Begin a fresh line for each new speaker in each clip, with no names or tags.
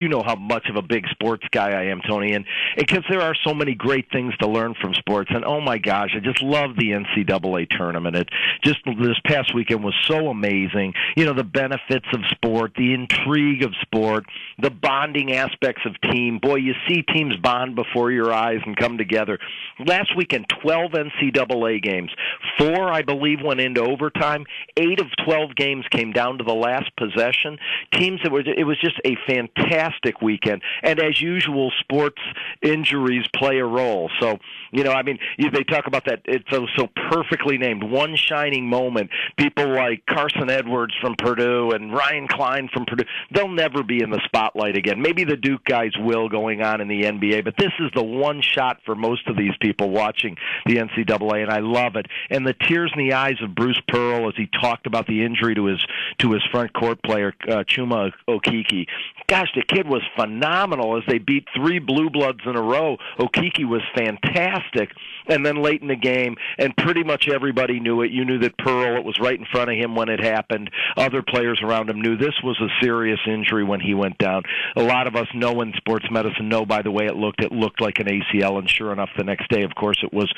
you know how much of a big sports guy I am, Tony, and because there are so many great things to learn from sports. And oh my gosh, I just love the NCAA tournament. It just this past weekend was so amazing. You know, the benefits of sport, the intrigue of sport, the bonding aspects of team. Boy, you see teams bond before your eyes and come together. Last weekend, 12 NCAA games. 4, I believe, went into overtime. 8 of 12 games came down to the last possession. It was just a fantastic weekend, and as usual, sports injuries play a role. So, you know, I mean, they talk about that. It's so perfectly named. One shining moment. People like Carson Edwards from Purdue and Ryan Klein from Purdue, they'll never be in the spotlight again. Maybe the Duke guys will going on in the NBA, but this is the one shot for most of these people watching the NCAA, and I love it. And the tears in the eyes of Bruce Pearl as he talked about the injury to his front court player, Chuma Okeke. Gosh, the kid was phenomenal as they beat 3 Blue Bloods in a row. Okeke was fantastic. And then late in the game, and pretty much everybody knew it. You knew that Pearl, it was right in front of him when it happened. Other players around him knew this was a serious injury when he went down. A lot of us know in sports medicine know by the way it looked like an ACL, and sure enough, the next day, of course, it was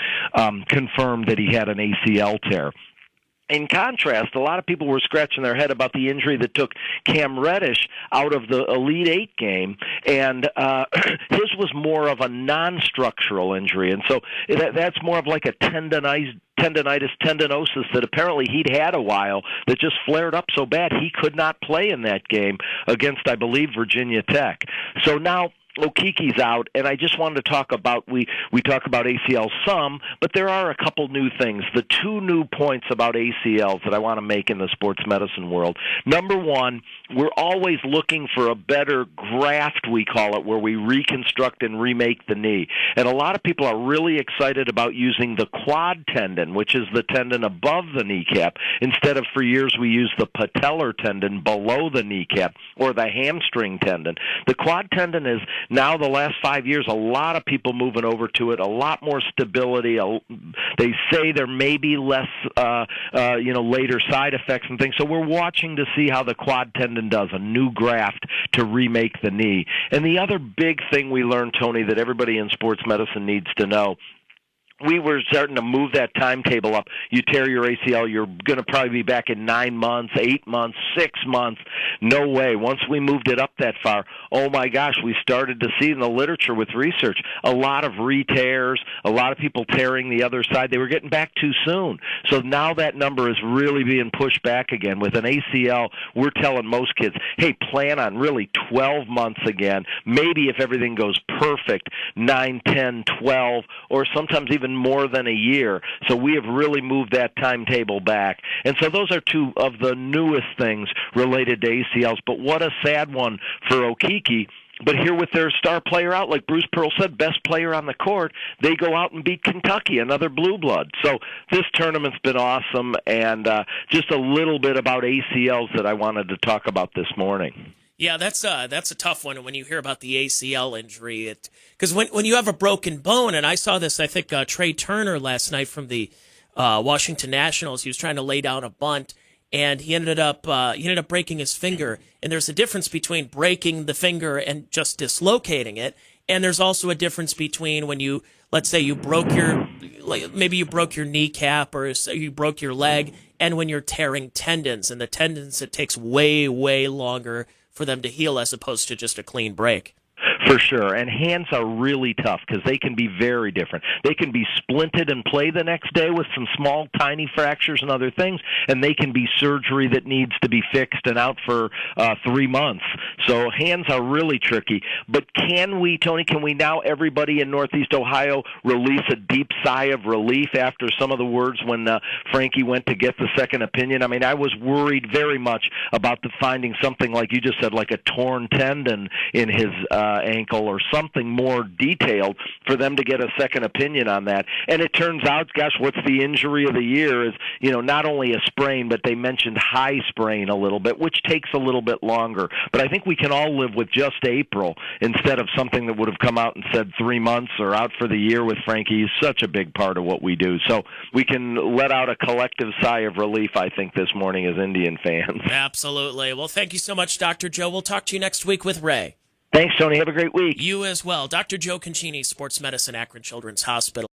confirmed that he had an ACL tear. In contrast, a lot of people were scratching their head about the injury that took Cam Reddish out of the Elite Eight game, and his was more of a non-structural injury, and so that's more of like a tendonitis tendinosis that apparently he'd had a while that just flared up so bad he could not play in that game against, I believe, Virginia Tech. So now Okeke's out, and I just wanted to talk about, we talk about ACL some, but there are a couple new things. The 2 new points about ACLs that I want to make in the sports medicine world. Number one, we're always looking for a better graft, we call it, where we reconstruct and remake the knee. And a lot of people are really excited about using the quad tendon, which is the tendon above the kneecap, instead of for years we used the patellar tendon below the kneecap, or the hamstring tendon. The quad tendon is now, the last 5 years, a lot of people moving over to it, a lot more stability. They say there may be less, later side effects and things. So we're watching to see how the quad tendon does, a new graft to remake the knee. And the other big thing we learned, Tony, that everybody in sports medicine needs to know, we were starting to move that timetable up. You tear your ACL, you're going to probably be back in 9 months, 8 months, 6 months. No way. Once we moved it up that far, oh my gosh, we started to see in the literature with research a lot of re-tears, a lot of people tearing the other side. They were getting back too soon. So now that number is really being pushed back again. With an ACL, we're telling most kids, hey, plan on really 12 months again. Maybe if everything goes perfect, 9, 10, 12, or sometimes even more than a year. So we have really moved that timetable back. And so those are 2 of the newest things related to ACLs. But what a sad one for Okeke. But here with their star player out, like Bruce Pearl said, best player on the court, they go out and beat Kentucky, another blue blood. So this tournament's been awesome, and just a little bit about ACLs that I wanted to talk about this morning.
Yeah, that's a tough one when you hear about the ACL injury. Because when you have a broken bone, and I saw this, I think Trey Turner last night from the Washington Nationals, he was trying to lay down a bunt, and he ended up breaking his finger. And there's a difference between breaking the finger and just dislocating it, and there's also a difference between when you, let's say, you broke your kneecap or you broke your leg, and when you're tearing tendons. And the tendons, it takes way, way longer for them to heal as opposed to just a clean break.
For sure. And hands are really tough because they can be very different. They can be splinted and play the next day with some small, tiny fractures and other things, and they can be surgery that needs to be fixed and out for 3 months. So hands are really tricky. But can we now, everybody in Northeast Ohio, release a deep sigh of relief after some of the words when Frankie went to get the second opinion? I mean, I was worried very much about finding something like you just said, like a torn tendon in his ankle or something more detailed for them to get a second opinion on that. And it turns out, gosh, what's the injury of the year is, not only a sprain, but they mentioned high sprain a little bit, which takes a little bit longer. But I think we can all live with just April instead of something that would have come out and said 3 months or out for the year with Frankie. He's such a big part of what we do. So we can let out a collective sigh of relief, I think, this morning as Indian fans.
Absolutely. Well, thank you so much, Dr. Joe. We'll talk to you next week with Ray.
Thanks, Tony. Have a great week.
You as well. Dr. Joe Congeni, Sports Medicine, Akron Children's Hospital.